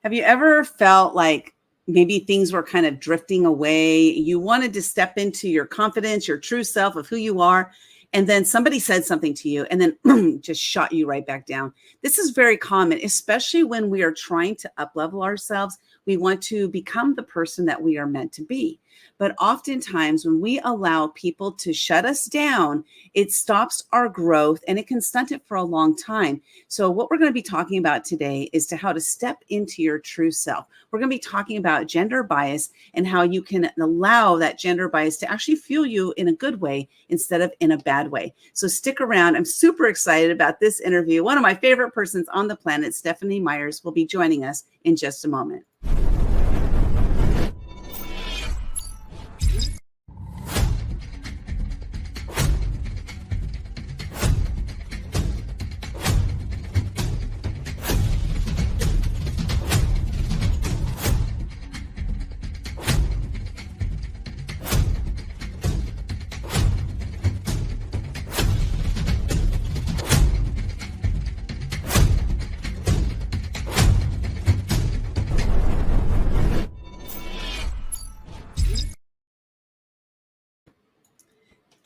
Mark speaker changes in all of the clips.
Speaker 1: Have you ever felt like maybe things were kind of drifting away? You wanted to step into your confidence, your true self of who you are. And then somebody said something to you and then just shot you right back down. This is very common, especially when we are trying to up level ourselves. We want to become the person that we are meant to be. But oftentimes, when we allow people to shut us down, it stops our growth and it can stunt it for a long time. So, what we're going to be talking about today is to how to step into your true self. We're going to be talking about gender bias and how you can allow that gender bias to actually fuel you in a good way instead of in a bad way. So, stick around. I'm super excited about this interview. One of my favorite persons on the planet, Stephanie Myers, will be joining us in just a moment.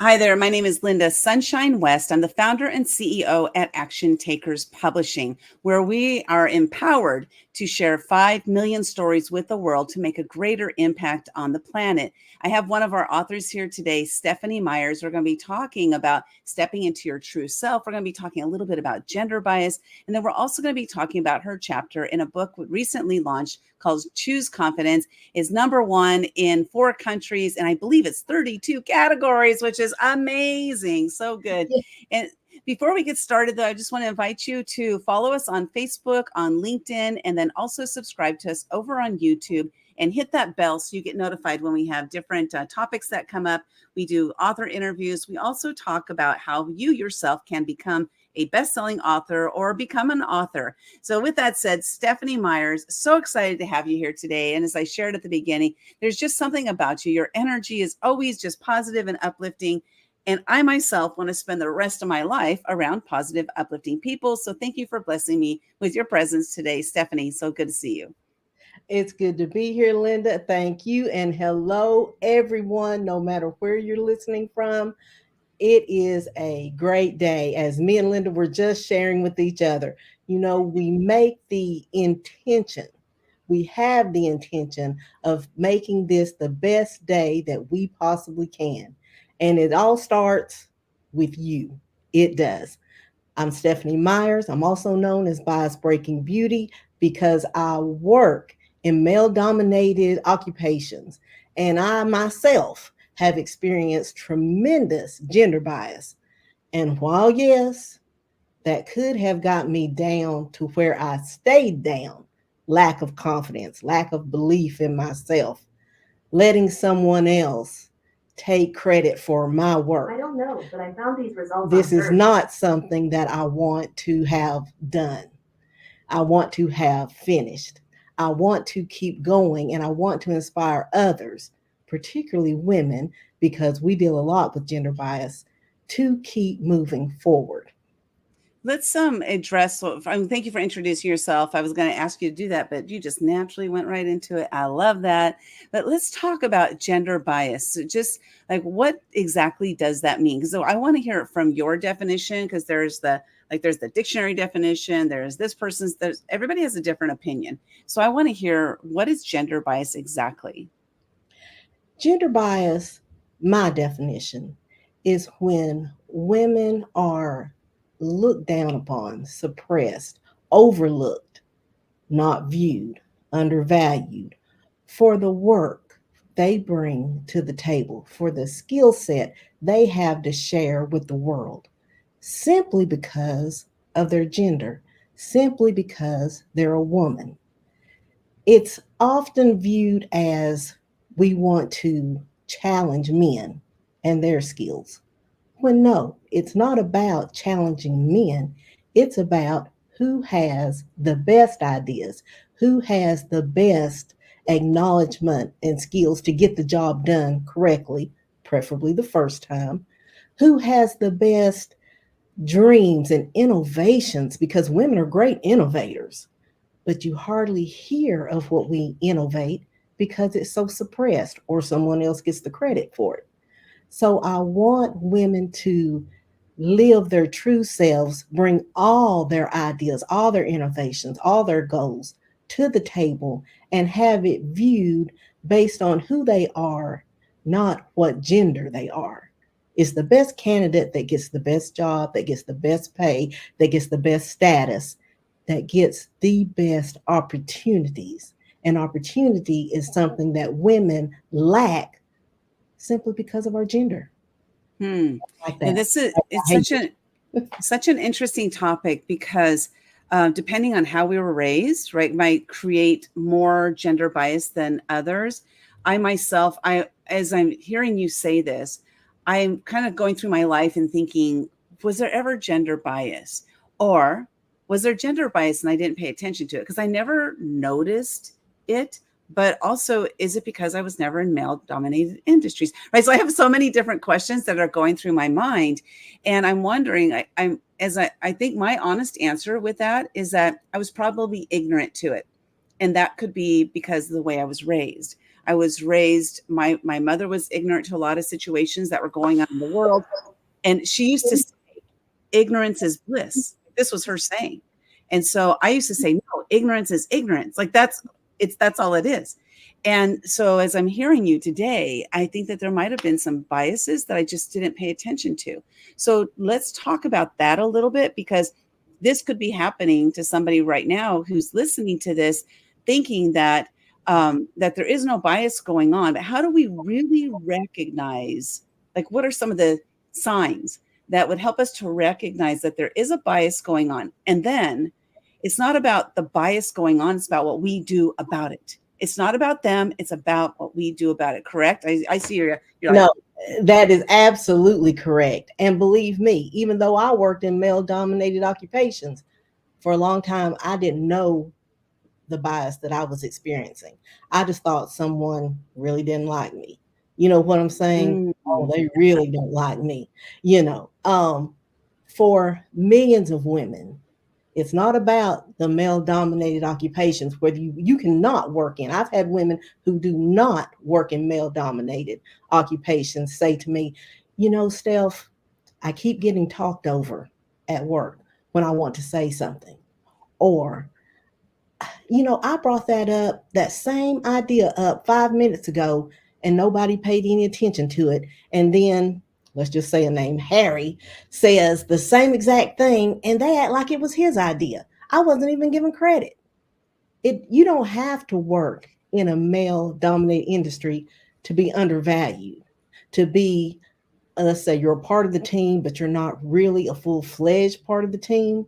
Speaker 1: Hi there. My name is Linda Sunshine West. I'm the founder and CEO at Action Takers Publishing, where we are empowered to share 5 million stories with the world to make a greater impact on the planet. I have one of our authors here today, Stephanie Myers. We're going to be talking about stepping into your true self. We're going to be talking a little bit about gender bias. And then we're also going to be talking about her chapter in a book recently launched called Choose Confidence. Is #1 in 4 countries, and I believe it's 32 categories, which is amazing. So good. And before we get started, though, I just want to invite you to follow us on Facebook, on LinkedIn, and then also subscribe to us over on YouTube and hit that bell so you get notified when we have different topics that come up. We do author interviews. We also talk about how you yourself can become a best-selling author or become an author. So with that said, Stephanie Myers, so excited to have you here today. And as I shared at the beginning, there's just something about you. Your energy is always just positive and uplifting. And I myself want to spend the rest of my life around positive, uplifting people. So thank you for blessing me with your presence today, Stephanie. So good to see you.
Speaker 2: It's good to be here, Linda. Thank you. And hello, everyone, no matter where you're listening from. It is a great day. As me and Linda were just sharing with each other, we make the intention, we have the intention of making this the best day that we possibly can. And it all starts with you. It does. I'm Stephanie Myers. I'm also known as Bias Breaking Beauty because I work in male dominated occupations. And I myself have experienced tremendous gender bias. And while, yes, that could have got me down to where I stayed down, lack of confidence, lack of belief in myself, letting someone else take credit for my work.
Speaker 3: I don't know, but I found these results.
Speaker 2: This is not something that I want to have done. I want to have finished. I want to keep going and I want to inspire others, particularly women, because we deal a lot with gender bias, to keep moving forward.
Speaker 1: Let's address. Thank you for introducing yourself. I was going to ask you to do that, but you just naturally went right into it. I love that. But let's talk about gender bias. So just like what exactly does that mean? So I want to hear it from your definition because there's the dictionary definition. There's this person's. There's everybody has a different opinion. So I want to hear what is gender bias exactly.
Speaker 2: Gender bias, my definition, is when women are looked down upon, suppressed, overlooked, not viewed, undervalued for the work they bring to the table, for the skill set they have to share with the world, simply because of their gender, simply because they're a woman. It's often viewed as we want to challenge men and their skills. When no, it's not about challenging men. It's about who has the best ideas, who has the best acknowledgement and skills to get the job done correctly, preferably the first time, who has the best dreams and innovations, because women are great innovators. but you hardly hear of what we innovate because it's so suppressed or someone else gets the credit for it. So I want women to live their true selves, bring all their ideas, all their innovations, all their goals to the table, and have it viewed based on who they are, not what gender they are. It's the best candidate that gets the best job, that gets the best pay, that gets the best status, that gets the best opportunities. And opportunity is something that women lack simply because of our gender.
Speaker 1: Hmm.
Speaker 2: Like
Speaker 1: And
Speaker 2: that.
Speaker 1: this is it's
Speaker 2: I hate
Speaker 1: such an interesting topic because depending on how we were raised, right, might create more gender bias than others. I myself, I as I'm hearing you say this, I'm kind of going through my life and thinking, was there ever gender bias, or was there gender bias and I didn't pay attention to it because I never noticed it? But also, is it because I was never in male dominated industries? Right. So I have so many different questions that are going through my mind. And I'm wondering, I think my honest answer with that is that I was probably ignorant to it. And that could be because of the way I was raised. I was raised, my mother was ignorant to a lot of situations that were going on in the world. And she used to
Speaker 2: it.
Speaker 1: say, ignorance is bliss. This was her saying. And so I used to say, no, ignorance is ignorance. Like that's all it is. And so as I'm hearing you today, I think that there might have been some biases that I just didn't pay attention to. So let's talk about that a little bit because this could be happening to somebody right now who's listening to this, thinking that that there is no bias going on. But how do we really recognize, like, what are some of the signs that would help us to recognize that there is a bias going on? And then it's not about the bias going on, it's about what we do about it. It's not about them, it's about what we do about it. Correct? I see you're like,
Speaker 2: No, that is absolutely correct. And believe me, even though I worked in male dominated occupations for a long time, I didn't know the bias that I was experiencing. I just thought someone really didn't like me. You know what I'm saying? Oh, they really don't like me. You know, for millions of women, it's not about the male dominated occupations where you cannot work in. I've had women who do not work in male dominated occupations say to me, you know, Steph, I keep getting talked over at work when I want to say something. Or, you know, I brought that same idea up 5 minutes ago, and nobody paid any attention to it. And then, let's just say a name, Harry, says the same exact thing, and they act like it was his idea. I wasn't even given credit. You don't have to work in a male dominated industry to be undervalued, to be, let's say you're a part of the team, but you're not really a full-fledged part of the team.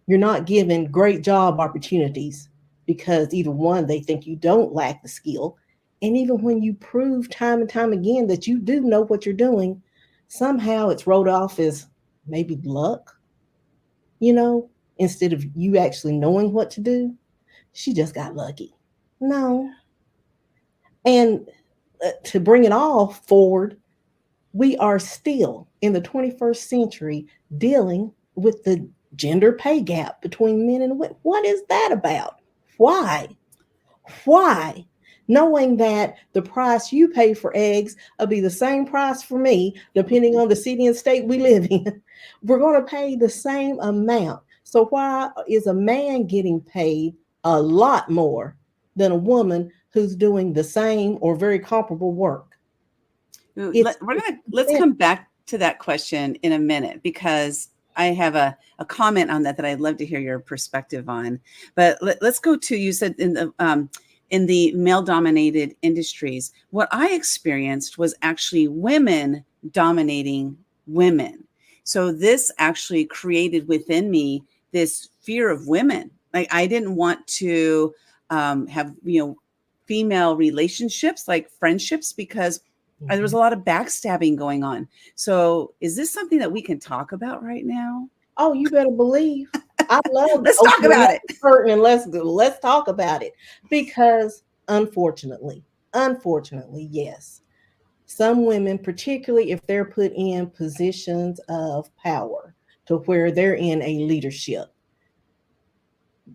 Speaker 2: You're not given great job opportunities because either one, they think you don't lack the skill. And even when you prove time and time again that you do know what you're doing, somehow it's wrote off as maybe luck, you know, instead of you actually knowing what to do. She just got lucky. No. And to bring it all forward, we are still in the 21st century dealing with the gender pay gap between men and women. What is that about? Why? Why? Knowing that the price you pay for eggs will be the same price for me, depending on the city and state we live in. We're going to pay the same amount. So, why is a man getting paid a lot more than a woman who's doing the same or very comparable work? It's
Speaker 1: let's come back to that question in a minute because I have a comment on that I'd love to hear your perspective on. But let's go to, you said in the male dominated industries, what I experienced was actually women dominating women. So this actually created within me this fear of women. Like I didn't want to have, female relationships, like friendships, because there was a lot of backstabbing going on. So is this something that we can talk about right now?
Speaker 2: Oh, you better believe. I love
Speaker 1: Let's talk
Speaker 2: opening
Speaker 1: about
Speaker 2: up
Speaker 1: it.
Speaker 2: the curtain and let's talk about it. Because unfortunately, yes, some women, particularly if they're put in positions of power to where they're in a leadership,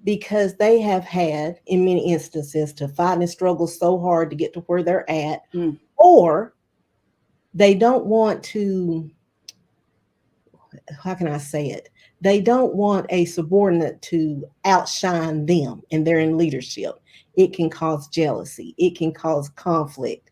Speaker 2: because they have had, in many instances, to fight and struggle so hard to get to where they're at,
Speaker 1: Mm,
Speaker 2: or they don't want to, how can I say it? They don't want a subordinate to outshine them and they're in leadership. It can cause jealousy, it can cause conflict.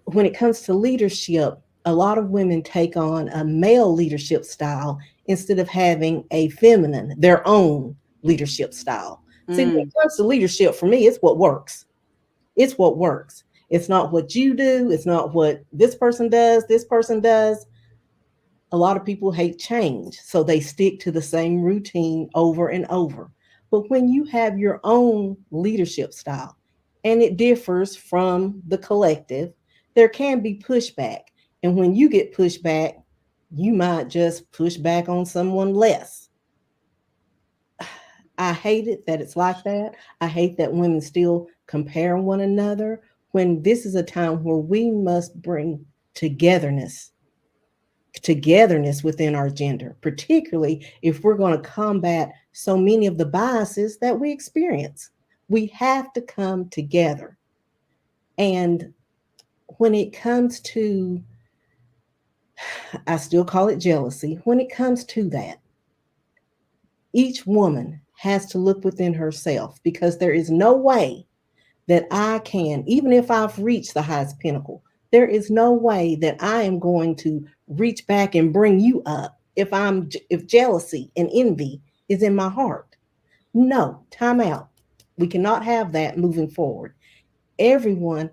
Speaker 2: When it comes to leadership, a lot of women take on a male leadership style instead of having a feminine, their own leadership style. See, when
Speaker 1: mm.
Speaker 2: it comes to leadership, for me, it's what works. It's what works. It's not what you do. It's not what this person does. This person does. A lot of people hate change, so they stick to the same routine over and over. But when you have your own leadership style and it differs from the collective, there can be pushback. And when you get pushback, you might just push back on someone less. I hate it that it's like that. I hate that women still compare one another when this is a time where we must bring togetherness togetherness within our gender, particularly if we're going to combat so many of the biases that we experience. We have to come together. And when it comes to, I still call it jealousy, when it comes to that, each woman has to look within herself because there is no way that I can, even if I've reached the highest pinnacle, there is no way that I am going to reach back and bring you up if jealousy and envy is in my heart. No, time out. We cannot have that moving forward. Everyone,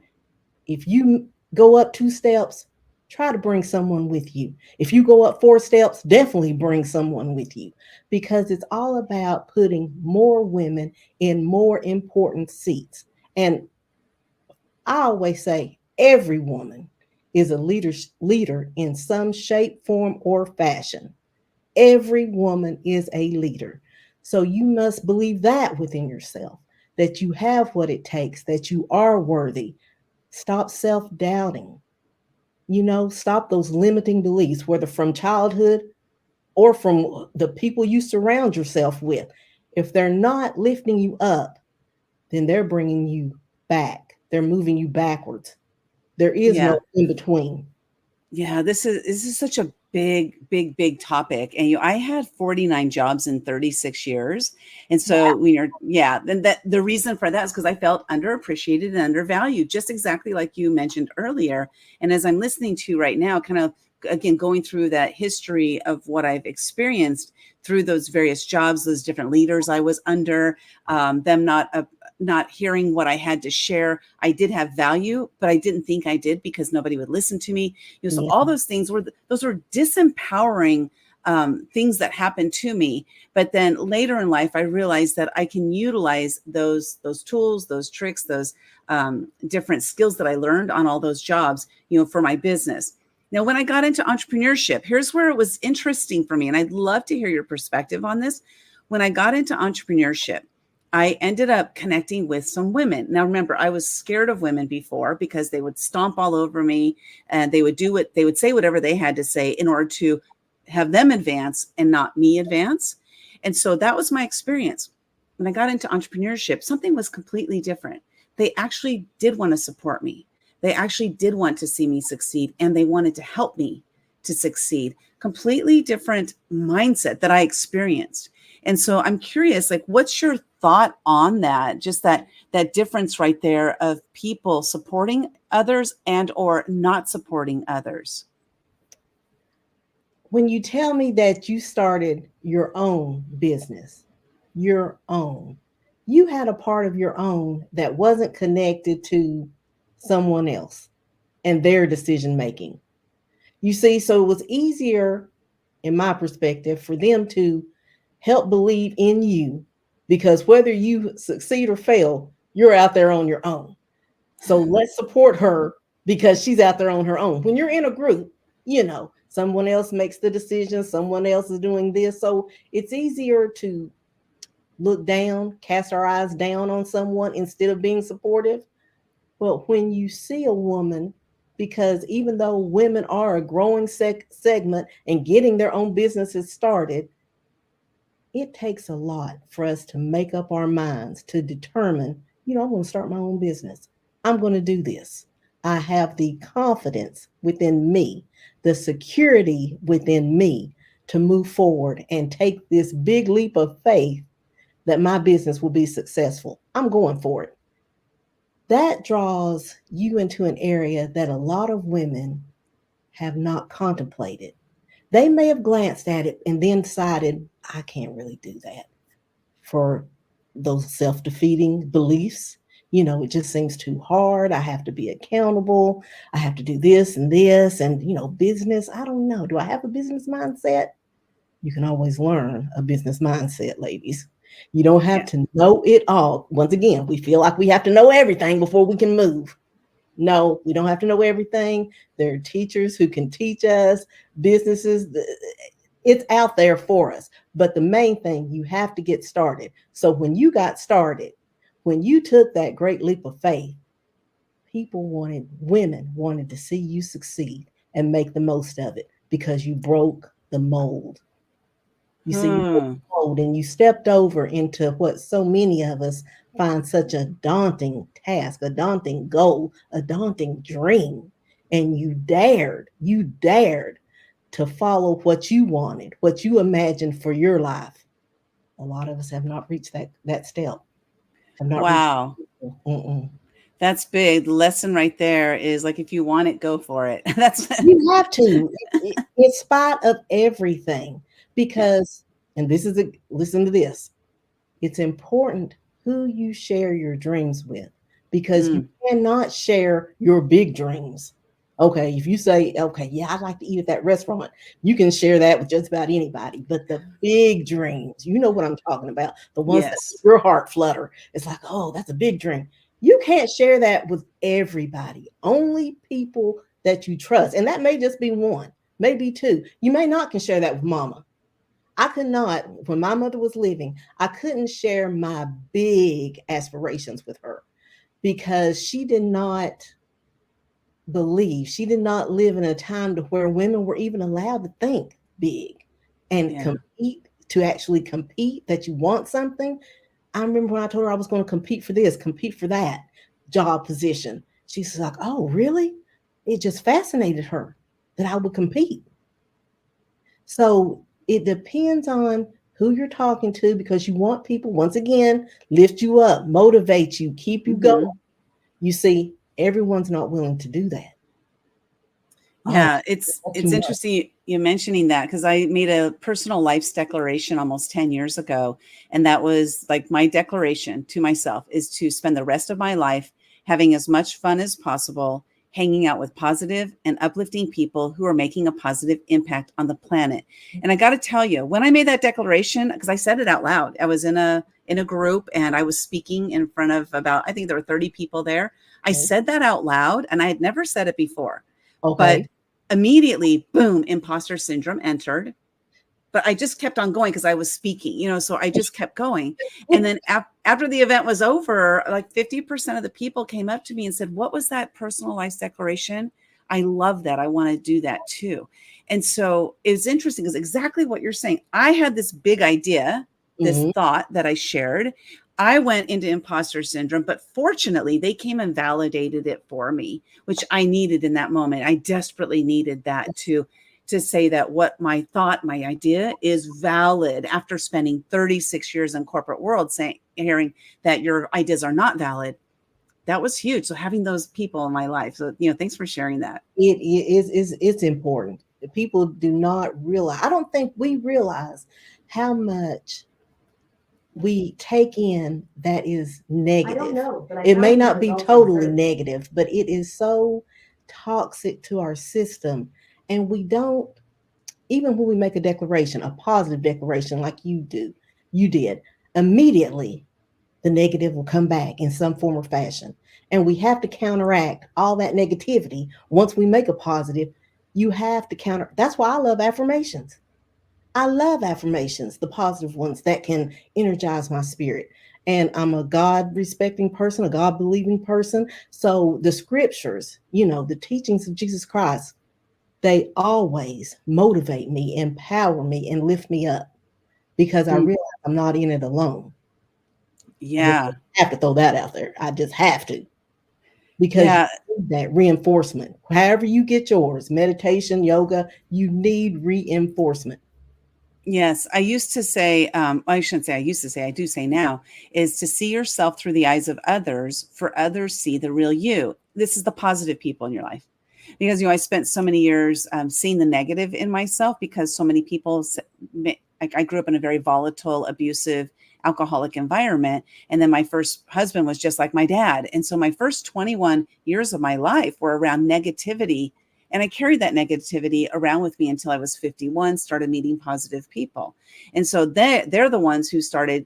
Speaker 2: if you go up 2 steps, try to bring someone with you. If you go up 4 steps, definitely bring someone with you because it's all about putting more women in more important seats. And I always say every woman is a leader in some shape, form, or fashion. Every woman is a leader. So you must believe that within yourself, that you have what it takes, that you are worthy. Stop self doubting. Stop those limiting beliefs, whether from childhood or from the people you surround yourself with. If they're not lifting you up, then they're bringing you back. They're moving you backwards. There is
Speaker 1: Yeah.
Speaker 2: no in between.
Speaker 1: Yeah, this is such a big topic. And I had 49 jobs in 36 years. And so when you're, yeah, then that the reason for that is because I felt underappreciated and undervalued, just exactly like you mentioned earlier. And as I'm listening to you right now, kind of again going through that history of what I've experienced through those various jobs, those different leaders I was under, them not hearing what I had to share. I did have value, but I didn't think I did because nobody would listen to me. So
Speaker 2: Yeah.
Speaker 1: all those things were disempowering things that happened to me. But then later in life, I realized that I can utilize those tools, those tricks, those different skills that I learned on all those jobs, for my business. Now, when I got into entrepreneurship, here's where it was interesting for me, and I'd love to hear your perspective on this. When I got into entrepreneurship, I ended up connecting with some women. Now, remember, I was scared of women before because they would stomp all over me and they would say whatever they had to say in order to have them advance and not me advance. And so that was my experience. When I got into entrepreneurship, something was completely different. They actually did want to support me. They actually did want to see me succeed and they wanted to help me to succeed. Completely different mindset that I experienced. And so I'm curious, like, what's your thought on that? Just that difference right there of people supporting others and or not supporting others.
Speaker 2: When you tell me that you started your own business, your own, you had a part of your own that wasn't connected to someone else and their decision making. You see, so it was easier, in my perspective, for them to help believe in you because whether you succeed or fail, you're out there on your own. So let's support her because she's out there on her own. When you're in a group, someone else makes the decision, someone else is doing this. So it's easier to look down, cast our eyes down on someone instead of being supportive. But when you see a woman, because even though women are a growing segment and getting their own businesses started, It takes a lot for us to make up our minds to determine, you know, I'm going to start my own business. I'm going to do this. I have the confidence within me, the security within me to move forward and take this big leap of faith that my business will be successful. I'm going for it. That draws you into an area that a lot of women have not contemplated. They may have glanced at it and then decided, I can't really do that for those self defeating beliefs. You know, it just seems too hard. I have to be accountable. I have to do this and this. And, you know, business, I don't know. Do I have a business mindset? You can always learn a business mindset, ladies. You don't have
Speaker 1: Yeah.
Speaker 2: to know it all. Once again, we feel like we have to know everything before we can move. No, we don't have to know everything. There are teachers who can teach us, businesses, it's out there for us. But the main thing, you have to get started. So when you got started, when you took that great leap of faith, women wanted to see you succeed and make the most of it because you broke the mold. You see, you broke
Speaker 1: Hmm.
Speaker 2: the mold and you stepped over into what so many of us find such a daunting task, a daunting goal, a daunting dream. And you dared to follow what you wanted, what you imagined for your life. A lot of us have not reached that step, have not reached.
Speaker 1: Wow.
Speaker 2: Mm-mm.
Speaker 1: That's big. The lesson right there is like, if you want it, go for it. That's,
Speaker 2: You have to, in spite of everything,
Speaker 1: yeah.
Speaker 2: because, and listen to this, it's important who you share your dreams with because you
Speaker 1: Mm,
Speaker 2: cannot share your big dreams. Okay, if you say, okay, yeah, I'd like to eat at that restaurant, you can share that with just about anybody. But the big dreams, you know what I'm talking about, the ones that make
Speaker 1: yes.
Speaker 2: your heart flutter. It's like, oh, that's a big dream. You can't share that with everybody, only people that you trust. And that may just be one, maybe two. You may not can share that with mama. I could not, when my mother was living, I couldn't share my big aspirations with her because she did not live in a time to where women were even allowed to think big and
Speaker 1: Yeah.
Speaker 2: compete, to actually compete that you want something. I remember when I told her I was going to compete for this, compete for that job position. She's like, oh, really? It just fascinated her that I would compete. So it depends on who you're talking to because you want people, once again, lift you up, motivate you, keep you going.
Speaker 1: Hmm.
Speaker 2: You see, everyone's not willing to do that. Oh,
Speaker 1: Yeah,
Speaker 2: that's too
Speaker 1: it's
Speaker 2: much.
Speaker 1: interesting you mentioning that, because I made a personal life's declaration almost 10 years ago. And that was like my declaration to myself is to spend the rest of my life having as much fun as possible, hanging out with positive and uplifting people who are making a positive impact on the planet. And I got to tell you, when I made that declaration, because I said it out loud, I was in a group and I was speaking in front of about, I think there were 30 people there. I
Speaker 2: Okay.
Speaker 1: said that out loud and I had never said it before. But
Speaker 2: Okay.
Speaker 1: immediately, boom, imposter syndrome entered. But I just kept on going because I was speaking, so I just kept going. And then after the event was over, like 50% of the people came up to me and said, "What was that personalized declaration? I love that. I want to do that too." And so it's interesting because exactly what you're saying. I had this big idea, this
Speaker 2: Mhm.
Speaker 1: thought that I shared. I went into imposter syndrome, but fortunately, they came and validated it for me, which I needed in that moment. I desperately needed that to say that what my thought, my idea is valid after spending 36 years in corporate world hearing that your ideas are not valid. That was huge. So having those people in my life. So, thanks for sharing that.
Speaker 2: It's important. People do not realize. I don't think we realize how much we take in that is
Speaker 3: I don't
Speaker 2: negative.
Speaker 3: know, but I
Speaker 2: It may
Speaker 3: found these
Speaker 2: not be
Speaker 3: results
Speaker 2: totally
Speaker 3: uncertain.
Speaker 2: negative, but it is so toxic to our system. And we don't, even when we make a declaration, a positive declaration like you did, immediately the negative will come back in some form or fashion. And we have to counteract all that negativity. Once we make a positive, you have to counter. That's why I love affirmations. I love affirmations, the positive ones that can energize my spirit. And I'm a God respecting person, a God believing person. So the scriptures, the teachings of Jesus Christ, they always motivate me, empower me, and lift me up because I
Speaker 1: Mm.
Speaker 2: realize I'm not in it alone. I just
Speaker 1: Yeah.
Speaker 2: have to throw that out there. I just have to, because you
Speaker 1: Yeah.
Speaker 2: need that reinforcement. However you get yours, meditation, yoga, you need reinforcement.
Speaker 1: Yes, I used to say, I shouldn't say I used to say, I do say now, is to see yourself through the eyes of others, for others see the real you. This is the positive people in your life. Because, I spent so many years seeing the negative in myself because so many people, I grew up in a very volatile, abusive, alcoholic environment. And then my first husband was just like my dad. And so my first 21 years of my life were around negativity, and I carried that negativity around with me until I was 51, started meeting positive people. And so they're the ones who started,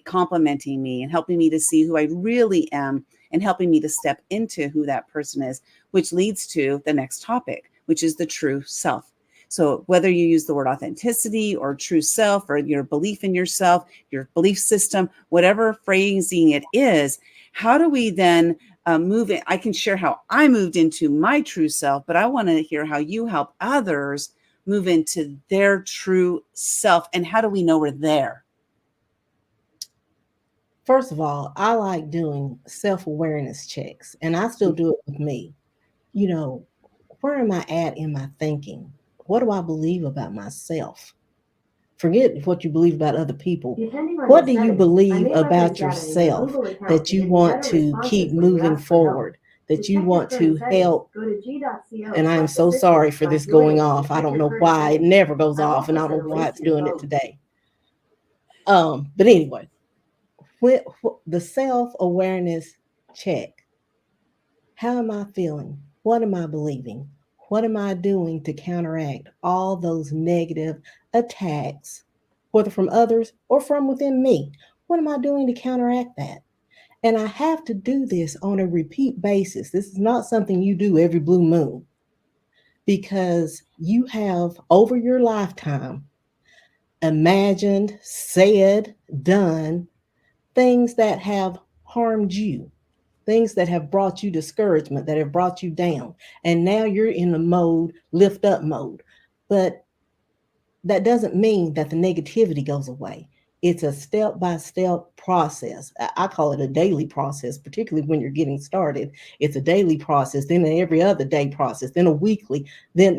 Speaker 1: complimenting me and helping me to see who I really am and helping me to step into who that person is, which leads to the next topic, which is the true self. So whether you use the word authenticity or true self or your belief in yourself, your belief system, whatever phrasing it is, how do we then move it? I can share how I moved into my true self, but I want to hear how you help others move into their true self. And how do we know we're there?
Speaker 2: First of all, I like doing self awareness checks, and I still do it with me. You know, where am I at in my thinking? What do I believe about myself? Forget what you believe about other people. What do you believe about yourself that you want to keep moving forward, that you want to help? And I am so sorry for this going off. I don't know why it never goes off, and I don't know why it's doing it today. But anyway, the self-awareness check. How am I feeling? What am I believing? What am I doing to counteract all those negative attacks, whether from others or from within me? What am I doing to counteract that? And I have to do this on a repeat basis. This is not something you do every blue moon, because you have, over your lifetime, imagined, said, done things that have harmed you, things that have brought you discouragement, that have brought you down. And now you're in the mode, lift up mode. But that doesn't mean that the negativity goes away. It's a step by step process. I call it a daily process, particularly when you're getting started. It's a daily process, then an every other day process, then a weekly, then,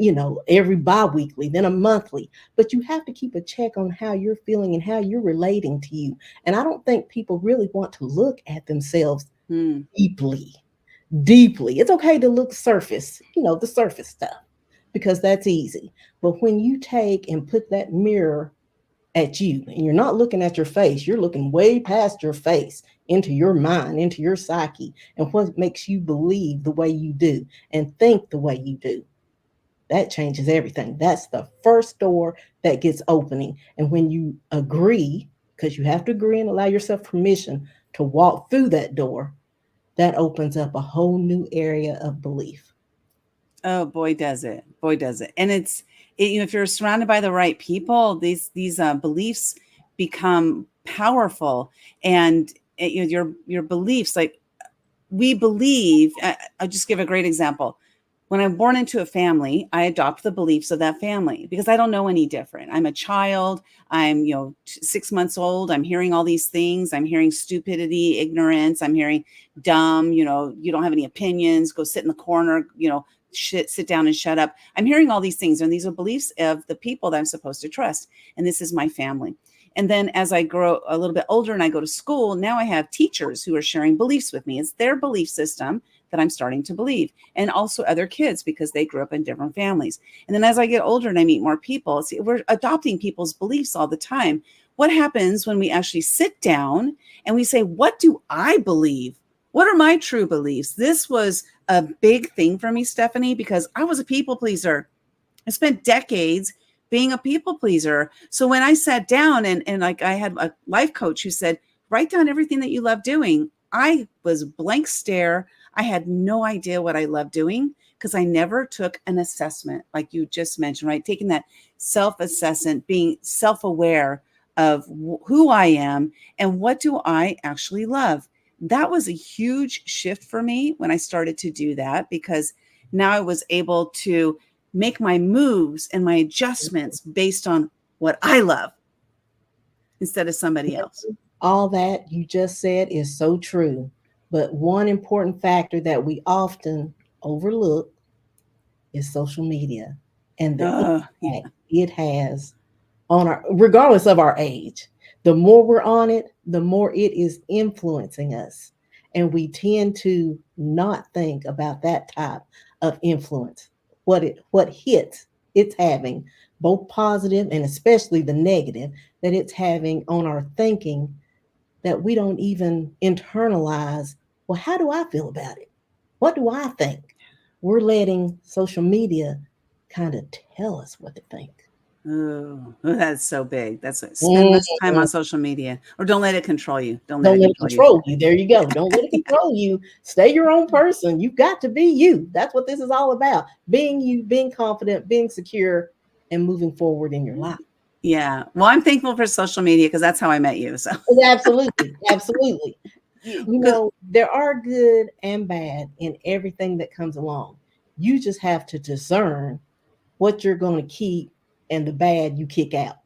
Speaker 2: every bi weekly, then a monthly. But you have to keep a check on how you're feeling and how you're relating to you. And I don't think people really want to look at themselves deeply. Deeply. It's okay to look surface, the surface stuff, because that's easy. But when you take and put that mirror at you, and you're not looking at your face, you're looking way past your face into your mind, into your psyche, and what makes you believe the way you do and think the way you do. That changes everything. That's the first door that gets opening. And when you agree, because you have to agree and allow yourself permission to walk through that door, that opens up a whole new area of belief.
Speaker 1: Oh, boy, does it. Boy, does it. And if you're surrounded by the right people, these beliefs become powerful. And your beliefs, like, we believe, I'll just give a great example. When I'm born into a family, I adopt the beliefs of that family because I don't know any different. I'm a child. I'm, 6 months old. I'm hearing all these things. I'm hearing stupidity, ignorance. I'm hearing dumb, you don't have any opinions. Go sit in the corner, sit down and shut up. I'm hearing all these things. And these are beliefs of the people that I'm supposed to trust. And this is my family. And then as I grow a little bit older and I go to school, now I have teachers who are sharing beliefs with me. It's their belief system that I'm starting to believe, and also other kids because they grew up in different families. And then as I get older and I meet more people, see, we're adopting people's beliefs all the time. What happens when we actually sit down and we say, what do I believe? What are my true beliefs? This was a big thing for me, Stephanie, because I was a people pleaser. I spent decades being a people pleaser. So when I sat down and like I had a life coach who said, write down everything that you love doing, I was blank stare. I had no idea what I loved doing because I never took an assessment like you just mentioned, right? Taking that self-assessment, being self-aware of who I am and what do I actually love. That was a huge shift for me when I started to do that, because now I was able to make my moves and my adjustments based on what I love. instead of somebody else.
Speaker 2: All that you just said is so true. But one important factor that we often overlook is social media and the
Speaker 1: Oh, yeah.
Speaker 2: impact it has on our, regardless of our age. The more we're on it, the more it is influencing us. And we tend to not think about that type of influence, what hits it's having, both positive and especially the negative that it's having on our thinking, that we don't even internalize. Well, how do I feel about it? What do I think? We're letting social media kind of tell us what to think.
Speaker 1: Oh, that's so big. That's it. Spend less time
Speaker 2: Mhm.
Speaker 1: on social media, or don't let it control you. Don't let
Speaker 2: Don't
Speaker 1: it
Speaker 2: let it
Speaker 1: control you.
Speaker 2: control you. There you go. Don't let it control you. Stay your own person. You've got to be you. That's what this is all about. Being you, being confident, being secure, and moving forward in your life.
Speaker 1: Yeah. Well, I'm thankful for social media because that's how I met you. So,
Speaker 2: Yeah, absolutely. Absolutely. You
Speaker 1: 'cause-
Speaker 2: know, there are good and bad in everything that comes along. You just have to discern what you're going to keep and the bad you kick out.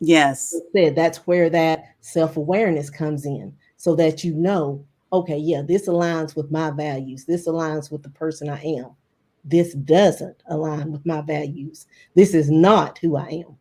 Speaker 1: yes,
Speaker 2: Said that's where that self-awareness comes in, so that you know, okay, yeah, this aligns with my values, this aligns with the person I am, this doesn't align with my values, this is not who I am.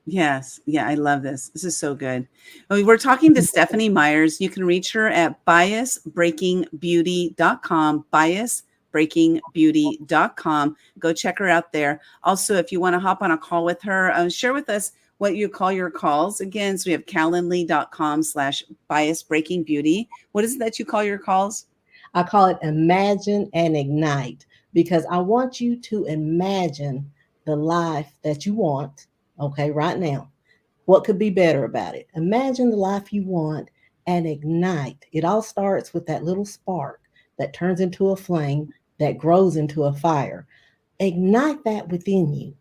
Speaker 1: yes. Yeah. I love this. This is so good. We're talking to Stephanie Myers. You can reach her at biasbreakingbeauty.com, biasbreakingbeauty.com. Go check her out there. Also, if you want to hop on a call with her, share with us what you call your calls. Again, so we have calendly.com/biasbreakingbeauty. What is it that you call your calls?
Speaker 2: I call it imagine and ignite, because I want you to imagine the life that you want, okay, right now. What could be better about it? Imagine the life you want and ignite. It all starts with that little spark that turns into a flame, that grows into a fire. Ignite that within you.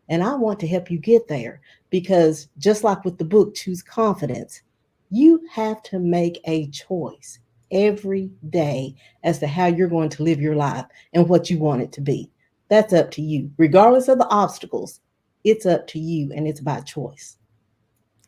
Speaker 2: And I want to help you get there, because just like with the book, Choose Confidence, you have to make a choice every day as to how you're going to live your life and what you want it to be. That's up to you. Regardless of the obstacles, it's up to you, and it's by choice.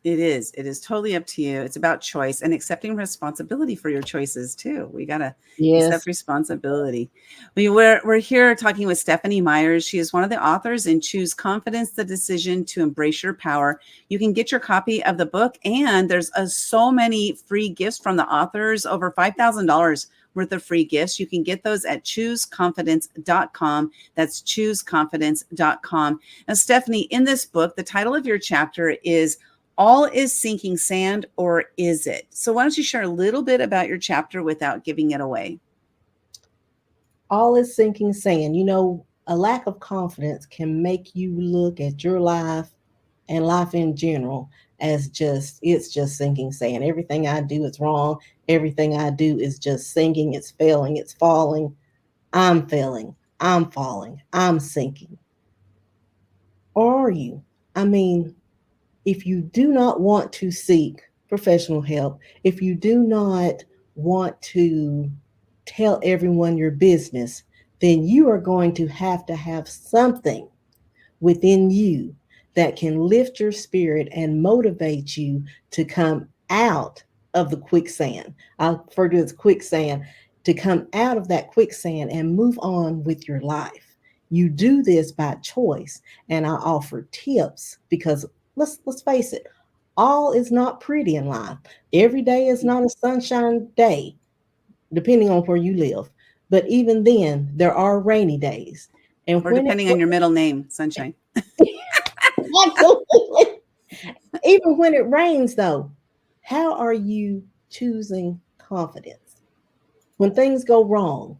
Speaker 1: It is. It is totally up to you. It's about choice and accepting responsibility for your choices too. We gotta accept
Speaker 2: Yes.
Speaker 1: responsibility. We're here talking with Stephanie Myers. She is one of the authors in Choose Confidence: The Decision to Embrace Your Power. You can get your copy of the book, and there's so many free gifts from the authors, over $5,000 worth of free gifts. You can get those at chooseconfidence.com. That's chooseconfidence.com. Now, Stephanie, in this book, the title of your chapter is All is Sinking Sand, or Is It? So, why don't you share a little bit about your chapter without giving it away?
Speaker 2: All is sinking sand. You know, a lack of confidence can make you look at your life and life in general as just, it's just sinking sand. Everything I do is wrong. Everything I do is just sinking, it's failing, it's falling. I'm failing, I'm falling, I'm sinking. Or are you? I mean, if you do not want to seek professional help, if you do not want to tell everyone your business, then you are going to have something within you that can lift your spirit and motivate you to come out of the quicksand. I refer to it as quicksand, to come out of that quicksand and move on with your life. You do this by choice, and I offer tips because let's face it, all is not pretty in life. Every day is not a sunshine day, depending on where you live. But even then, there are rainy days. And
Speaker 1: Or
Speaker 2: when it
Speaker 1: depending on your middle name, Sunshine.
Speaker 2: absolutely, even when it rains, though, how are you choosing confidence? When things go wrong,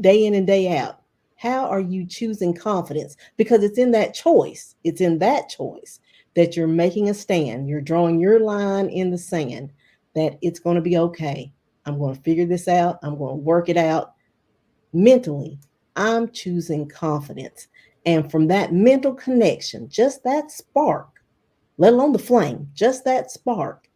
Speaker 2: day in and day out, how are you choosing confidence? Because it's in that choice. It's in that choice that you're making a stand. You're drawing your line in the sand that it's going to be okay. I'm going to figure this out. I'm going to work it out mentally. I'm choosing confidence. And from that mental connection, just that spark, let alone the flame, just that spark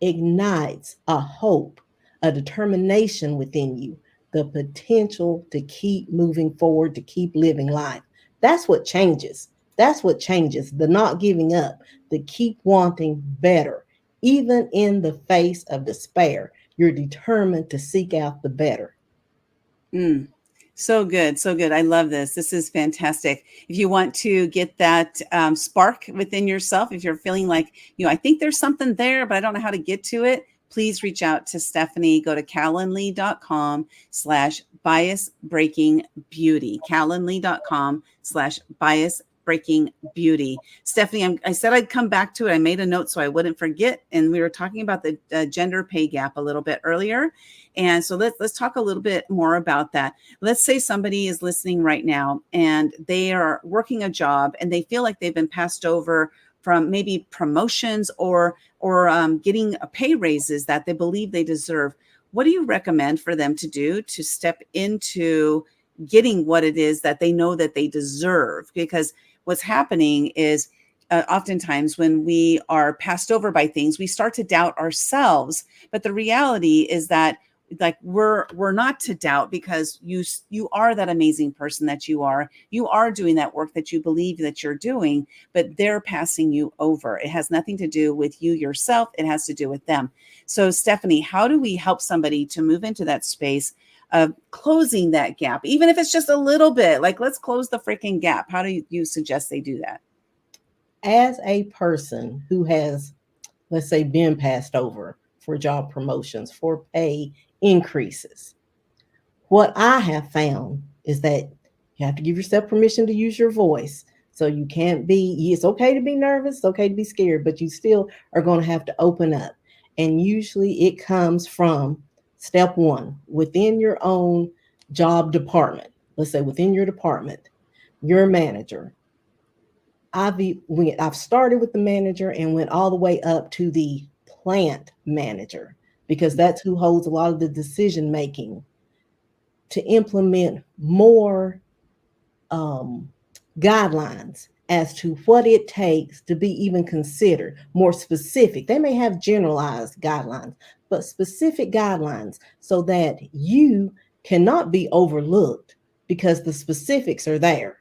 Speaker 2: ignites a hope, a determination within you, the potential to keep moving forward, to keep living life. That's what changes. That's what changes, the not giving up, the keep wanting better. Even in the face of despair, you're determined to seek out the better.
Speaker 1: Mm. So good. So good. I love this. This is fantastic. If you want to get that spark within yourself, if you're feeling like, I think there's something there, but I don't know how to get to it, please reach out to Stephanie. Go to calendly.com/bias breaking beauty. Calendly.com/bias breaking beauty. Stephanie, I said I'd come back to it. I made a note so I wouldn't forget. And we were talking about the gender pay gap a little bit earlier. And so let's talk a little bit more about that. Let's say somebody is listening right now and they are working a job and they feel like they've been passed over from maybe promotions or getting a pay raises that they believe they deserve. What do you recommend for them to do to step into getting what it is that they know that they deserve? Because what's happening is oftentimes when we are passed over by things, we start to doubt ourselves. But the reality is that like we're not to doubt, because you are that amazing person that you are doing that work that you believe that you're doing, but they're passing you over. It has nothing to do with you yourself. It has to do with them. So Stephanie, how do we help somebody to move into that space of closing that gap, even if it's just a little bit? Like, let's close the freaking gap. How do you suggest they do that?
Speaker 2: As a person who has, let's say, been passed over for job promotions, for pay increases, what I have found is that you have to give yourself permission to use your voice. So you can't be, it's okay to be nervous, it's okay to be scared, but you still are going to have to open up. And usually it comes from step one, within your own job department. Let's say within your department, your manager. I've started with the manager and went all the way up to the plant manager, because that's who holds a lot of the decision making to implement more um, guidelines as to what it takes to be even considered more specific. They may have generalized guidelines, but specific guidelines so that you cannot be overlooked because the specifics are there.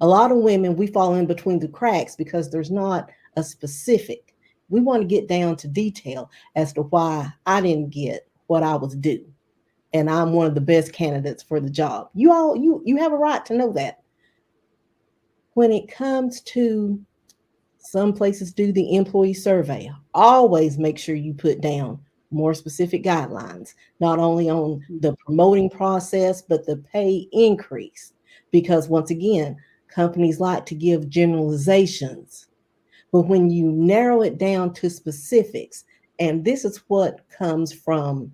Speaker 2: A lot of women, we fall in between the cracks because there's not a specific. We want to get down to detail as to why I didn't get what I was due, and I'm one of the best candidates for the job. You have a right to know that. When it comes to, some places do the employee survey, always make sure you put down more specific guidelines, not only on the promoting process, but the pay increase. Because once again, companies like to give generalizations. But when you narrow it down to specifics, and this is what comes from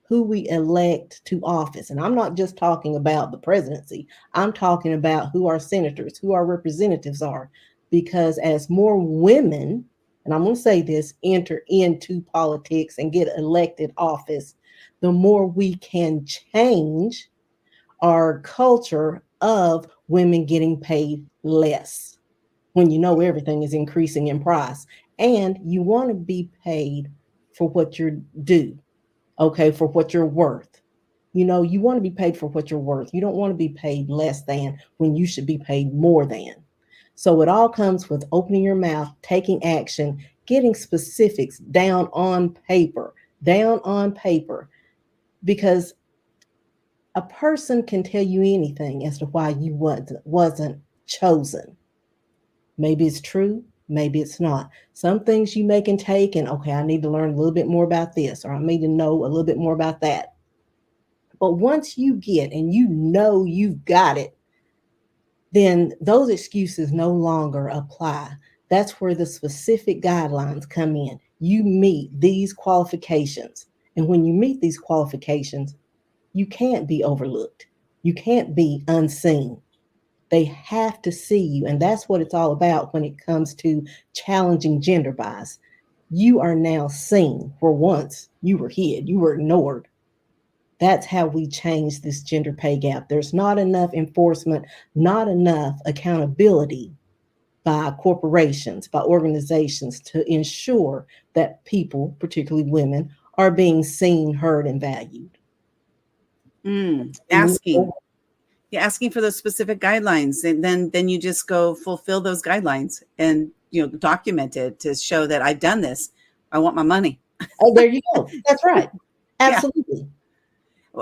Speaker 2: who we elect to office. And I'm not just talking about the presidency, I'm talking about who our senators, who our representatives are. Because as more women, and I'm going to say this, enter into politics and get elected office, the more we can change our culture of women getting paid less, when you know everything is increasing in price and you want to be paid for what you're due. Okay, for what you're worth. You want to be paid for what you're worth. You don't want to be paid less than when you should be paid more than. So it all comes with opening your mouth, taking action, getting specifics down on paper, because a person can tell you anything as to why you wasn't chosen. Maybe it's true, maybe it's not. Some things you make and take, and okay, I need to learn a little bit more about this, or I need to know a little bit more about that. But once you get and you know you've got it, then those excuses no longer apply. That's where the specific guidelines come in. You meet these qualifications. And when you meet these qualifications, you can't be overlooked. You can't be unseen. They have to see you. And that's what it's all about when it comes to challenging gender bias. You are now seen where once you were hid, you were ignored. That's how we change this gender pay gap. There's not enough enforcement, not enough accountability by corporations, by organizations to ensure that people, particularly women, are being seen, heard, and valued.
Speaker 1: Asking. You're asking for those specific guidelines, and then you just go fulfill those guidelines and document it to show that I've done this. I want my money.
Speaker 2: Oh, there you go. That's right.
Speaker 1: Yeah.
Speaker 2: Absolutely.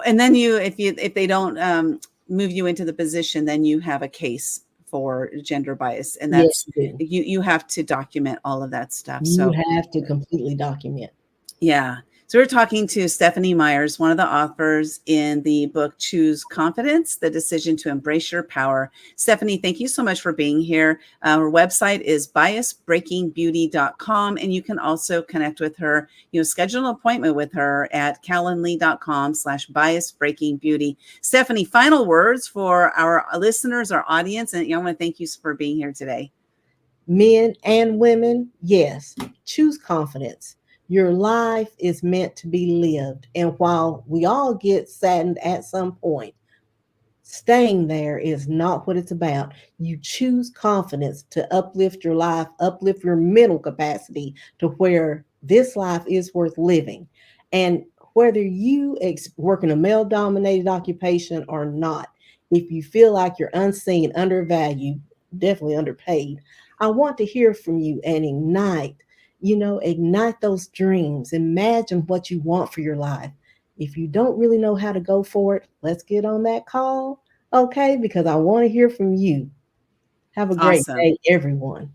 Speaker 1: And then if they don't move you into the position, then you have a case for gender bias, and
Speaker 2: Yes,
Speaker 1: that's
Speaker 2: you do.
Speaker 1: you have to document all of that stuff.
Speaker 2: You
Speaker 1: So
Speaker 2: have to completely document.
Speaker 1: yeah. So we're talking to Stephanie Myers, one of the authors in the book Choose Confidence, The Decision to Embrace Your Power. Stephanie, thank you so much for being here. Her website is biasbreakingbeauty.com, and you can also connect with her, schedule an appointment with her at calendly.com/biasbreakingbeauty. Stephanie, final words for our listeners, our audience, and I want to thank you for being here today.
Speaker 2: Men and women, yes, choose confidence. Your life is meant to be lived. And while we all get saddened at some point, staying there is not what it's about. You choose confidence to uplift your life, uplift your mental capacity to where this life is worth living. And whether you work in a male dominated occupation or not, if you feel like you're unseen, undervalued, definitely underpaid, I want to hear from you and ignite those dreams. Imagine what you want for your life. If you don't really know how to go for it, let's get on that call. Okay, because I want to hear from you. Have a great
Speaker 1: Awesome.
Speaker 2: day, everyone.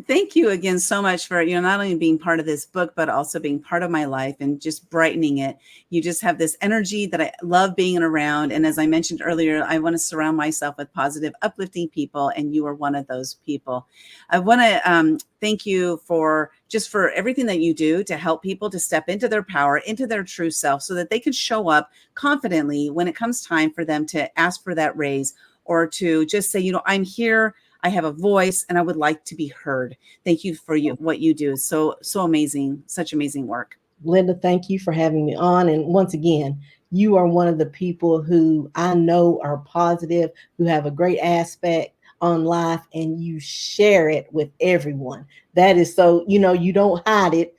Speaker 1: Thank you again so much for, not only being part of this book, but also being part of my life and just brightening it. You just have this energy that I love being around. And as I mentioned earlier, I want to surround myself with positive, uplifting people. And you are one of those people. I want to thank you for everything that you do to help people to step into their power, into their true self, so that they can show up confidently when it comes time for them to ask for that raise, or to just say, I'm here, I have a voice, and I would like to be heard. Thank you for what you do. So amazing, such amazing work.
Speaker 2: Linda, thank you for having me on. And once again, you are one of the people who I know are positive, who have a great aspect on life, and you share it with everyone. That is so, you don't hide it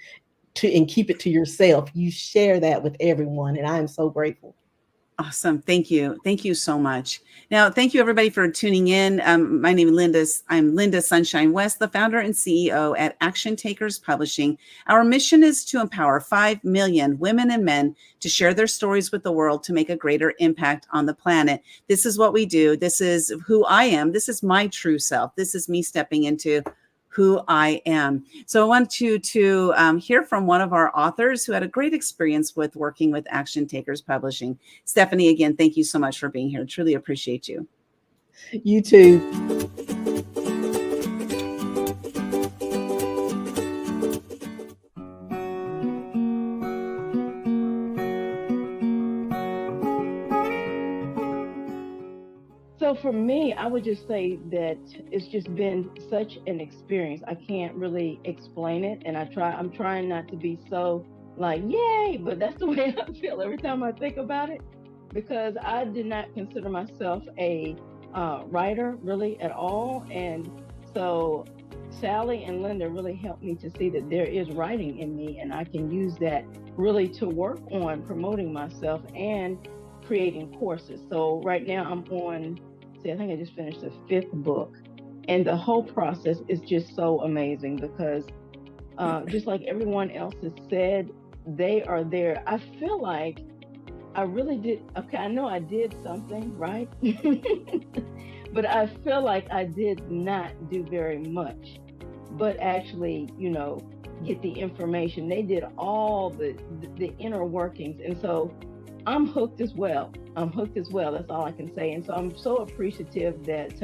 Speaker 2: and keep it to yourself. You share that with everyone. And I am so grateful.
Speaker 1: Awesome. Thank you. Thank you so much. Now, thank you everybody for tuning in. My name is I'm Linda Sunshine West, the founder and CEO at Action Takers Publishing. Our mission is to empower 5 million women and men to share their stories with the world to make a greater impact on the planet. This is what we do. This is who I am. This is my true self. This is me stepping into who I am. So I want you to hear from one of our authors who had a great experience with working with Action Takers Publishing. Stephanie, again, thank you so much for being here. Truly appreciate you.
Speaker 2: You too.
Speaker 4: So for me, I would just say that it's just been such an experience. I can't really explain it, and I'm trying not to be so like, yay, but that's the way I feel every time I think about it, because I did not consider myself a writer really at all. And so Sally and Linda really helped me to see that there is writing in me, and I can use that really to work on promoting myself and creating courses. So right now I'm on, I think I just finished the 5th book, and the whole process is just so amazing because just like everyone else has said, they are there. I feel like I really did. Okay, I know I did something right, but I feel like I did not do very much, but actually, get the information. They did all the inner workings, and so I'm hooked as well. That's all I can say. And so I'm so appreciative that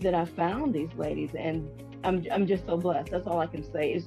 Speaker 4: that I found these ladies, and I'm just so blessed. That's all I can say. Is